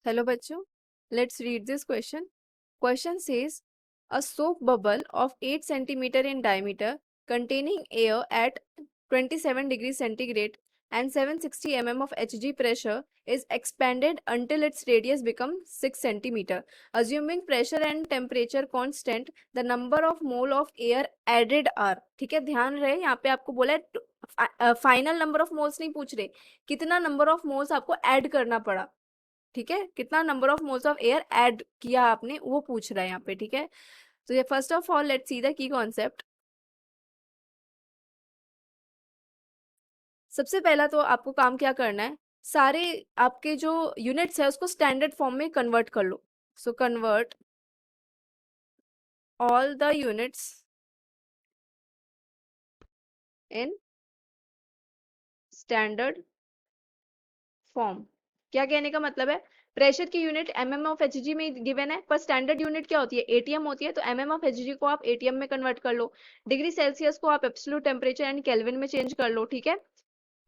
Hello bachcho, let's read this question. Question says a soap bubble of 8 centimeter in diameter containing air at 27 degrees centigrade and 760 mm of Hg pressure is expanded until its radius becomes 6 centimeter. Assuming pressure and temperature constant, the number of mole of air added are. ठीक है, ध्यान रहे यहाँ पे आपको बोला है final number of moles नहीं पूछ रहे, कितना नंबर ऑफ मोल्स आपको ऐड करना पड़ा. ठीक है, कितना number of moles of air add किया आपने वो पूछ रहा है यहाँ पे. ठीक है, तो ये first of all let's see the key concept. सबसे पहला तो आपको काम क्या करना है, सारे आपके जो यूनिट्स है उसको स्टैंडर्ड फॉर्म में कन्वर्ट कर लो. So convert all the units in standard form. क्या कहने का मतलब है, प्रेशर की यूनिट एमएम ऑफ एचजी में गिवन है, पर स्टैंडर्ड यूनिट क्या होती है, एटीएम होती है. तो एमएम ऑफ एचजी को आप एटीएम में कन्वर्ट कर लो, डिग्री सेल्सियस को आप एब्सोल्यूट टेम्परेचर एंड केल्विन में चेंज कर लो. ठीक है,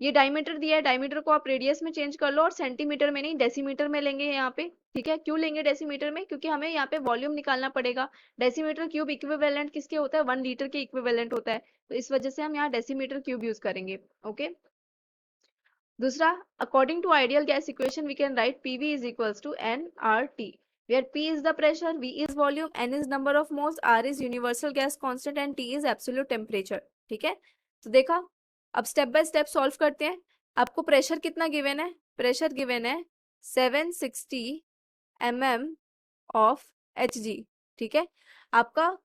ये डायमीटर दिया है, डायमीटर को आप रेडियस में चेंज कर लो और सेंटीमीटर में नहीं डेसीमीटर में लेंगे यहाँ पे. ठीक है, क्यों लेंगे डेसीमीटर में, क्योंकि हमें यहाँ पे वॉल्यूम निकालना पड़ेगा. डेसीमीटर क्यूब इक्विवेलेंट किसके होता है, 1 लीटर के इक्विवेलेंट होता है, तो इस वजह से हम यहाँ डेसीमीटर क्यूब यूज करेंगे. ओके. दूसरा, according to ideal gas equation we can write PV is equals to nRT, where P is the pressure, V is volume, N is number of moles, R is universal gas constant and T is absolute temperature. ठीक है, तो देखा, अब step by step solve करते हैं. आपको pressure कितना given है, प्रेशर गिवन है 760 mm ऑफ Hg. ठीक है, आपका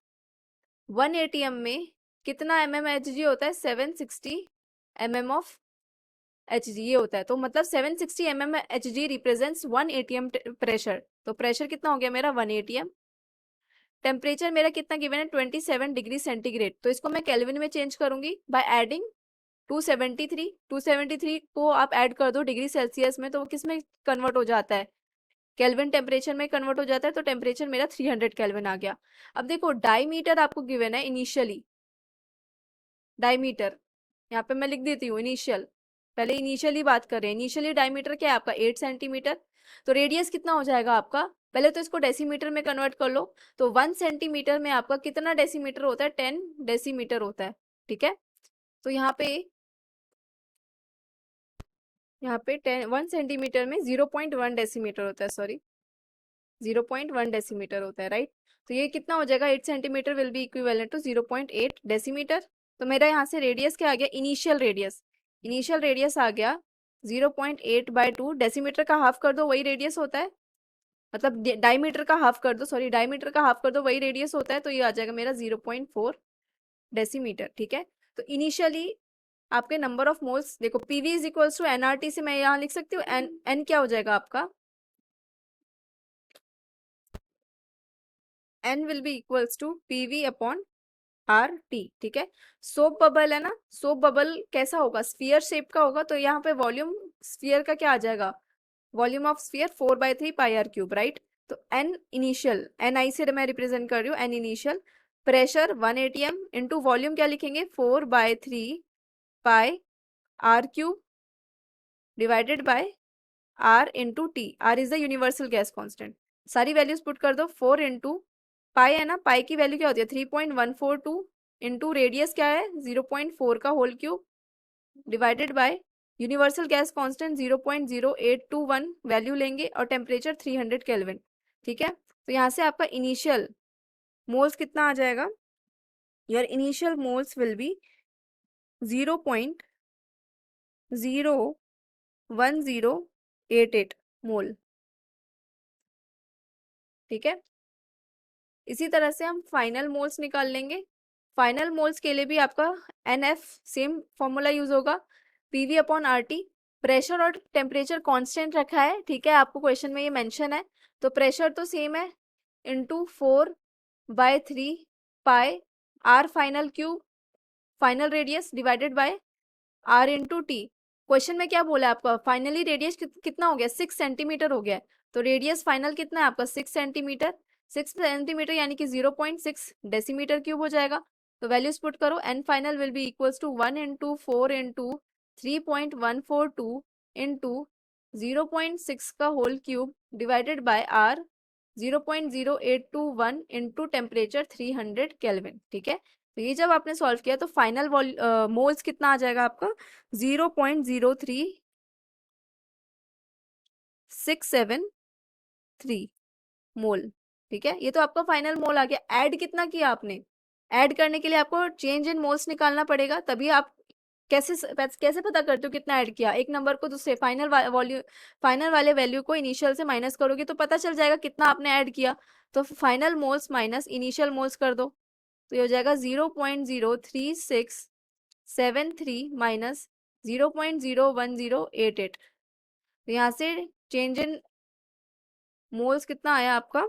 1 ATM में कितना mm Hg होता है, 760 mm ऑफ Hg ये होता है. तो मतलब 760 mm Hg represents 1 ATM pressure. तो प्रेशर कितना हो गया मेरा 1 ATM. टेम्परेचर मेरा कितना गिवन है 27 डिग्री सेंटीग्रेड. तो इसको मैं केल्विन में चेंज करूंगी बाय एडिंग 273. 273 को आप ऐड कर दो डिग्री सेल्सियस में, तो वो किस में कन्वर्ट हो जाता है, केल्विन टेम्परेचर में कन्वर्ट हो जाता है. तो टेम्परेचर मेरा 300 केल्विन आ गया. अब देखो डायमीटर आपको गिवन है इनिशियली, डायमीटर यहाँ पे मैं लिख देती हूँ इनिशियल, पहले इनिशियली बात कर रहे हैं. इनिशियली डायमीटर क्या है आपका 8 सेंटीमीटर. तो रेडियस कितना हो जाएगा आपका, पहले तो इसको डेसीमीटर में कन्वर्ट कर लो. तो 1 सेंटीमीटर में आपका कितना डेसीमीटर होता है, 10 डेसीमीटर होता है. ठीक है, तो यहाँ पे 1 सेंटीमीटर में 0.1 डेसीमीटर होता है, सॉरी 0.1 डेसीमीटर होता है, राइट. तो ये कितना हो जाएगा, 8 centimetre will be equivalent to 0.8 decimetre. तो मेरा यहाँ से रेडियस क्या आ गया, इनिशियल रेडियस, इनिशियल रेडियस आ गया 0.8/2. डेसीमीटर का हाफ कर दो वही रेडियस होता है, मतलब डायमीटर का हाफ कर दो, सॉरी डायमीटर का हाफ कर दो वही रेडियस होता है. तो ये आ जाएगा मेरा 0.4 डेसीमीटर. ठीक है, तो इनिशियली आपके नंबर ऑफ मोल्स देखो, PV is equals to nRT से मैं यहाँ लिख सकती हूँ एन क्या हो जाएगा आपका, n will be equals to PV upon R T. ठीक है, सोप बबल है ना, सोप बबल कैसा होगा, स्फीयर शेप का होगा. तो यहाँ पे वॉल्यूम स्फीयर का क्या आ जाएगा, volume of sphere 4/3πr3, right. तो एन इनिशियल, एन आई से मैं रिप्रेजेंट कर रही हूँ, n initial, pressure 1 ATM into volume क्या लिखेंगे 4/3πr3 divided by R into T. R is the universal gas constant. सारी वैल्यूज पुट कर दो, 4 इंटू पाई है ना, पाई की वैल्यू क्या होती है 3.142 इंटू रेडियस क्या है 0.4 का whole cube divided by universal gas constant 0.0821 value लेंगे और टेम्परेचर 300 केल्विन. ठीक है, तो यहाँ से आपका इनिशियल मोल्स कितना आ जाएगा, your initial moles will be 0.01088 मोल. ठीक है, इसी तरह से हम फाइनल मोल्स निकाल लेंगे. फाइनल मोल्स के लिए भी आपका NF सेम फॉर्मूला यूज होगा, पीवी अपॉन आरटी. प्रेशर और टेम्परेचर कांस्टेंट रखा है, ठीक है, आपको क्वेश्चन में ये मेंशन है. तो प्रेशर तो सेम है into 4/3 r final cube, final radius divided by R into T. Question में क्या बोला आपका, फाइनली रेडियस कितना हो गया 6 सेंटीमीटर हो गया. तो रेडियस फाइनल कितना है आपका 6 सेंटीमीटर. 6 सेंटीमीटर यानी कि 0.6 डेसीमीटर क्यूब हो जाएगा. तो वैल्यूज पुट करो, n final will be equals to 1 into 4 into 3.142 into 0.6 का whole cube divided by R 0.0821 into temperature 300 kelvin. ठीक है, तो ये जब आपने सॉल्व किया तो फाइनल मोल्स कितना आ जाएगा आपका 0.03673 मोल। ठीक है, ये तो आपका फाइनल मोल आ गया। ऐड कितना किया आपने, ऐड करने के लिए आपको चेंज इन मोल्स निकालना पड़ेगा, तभी आप कैसे पता करते हो कितना ऐड किया। एक नंबर को दूसरे फाइनल वाले वैल्यू को इनिशियल से माइनस करोगे तो पता चल जाएगा कितना आपने ऐड किया। तो final moles minus initial moles कर दो, तो ये हो जाएगा 0.03673 माइनस 0.01088। तो यहाँ से चेंज इन मोल्स कितना आया आपका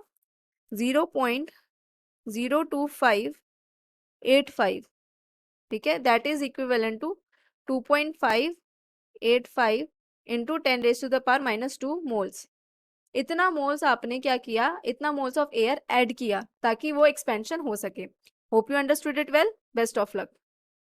0.02585। ठीक है, दैट इज इक्विवेलेंट टू 2.585 इंटू 10⁻⁻² मोल्स। इतना मोल्स आपने क्या किया, इतना मोल्स ऑफ एयर ऐड किया ताकि वो एक्सपेंशन हो सके। Hope you understood it well. Best of luck.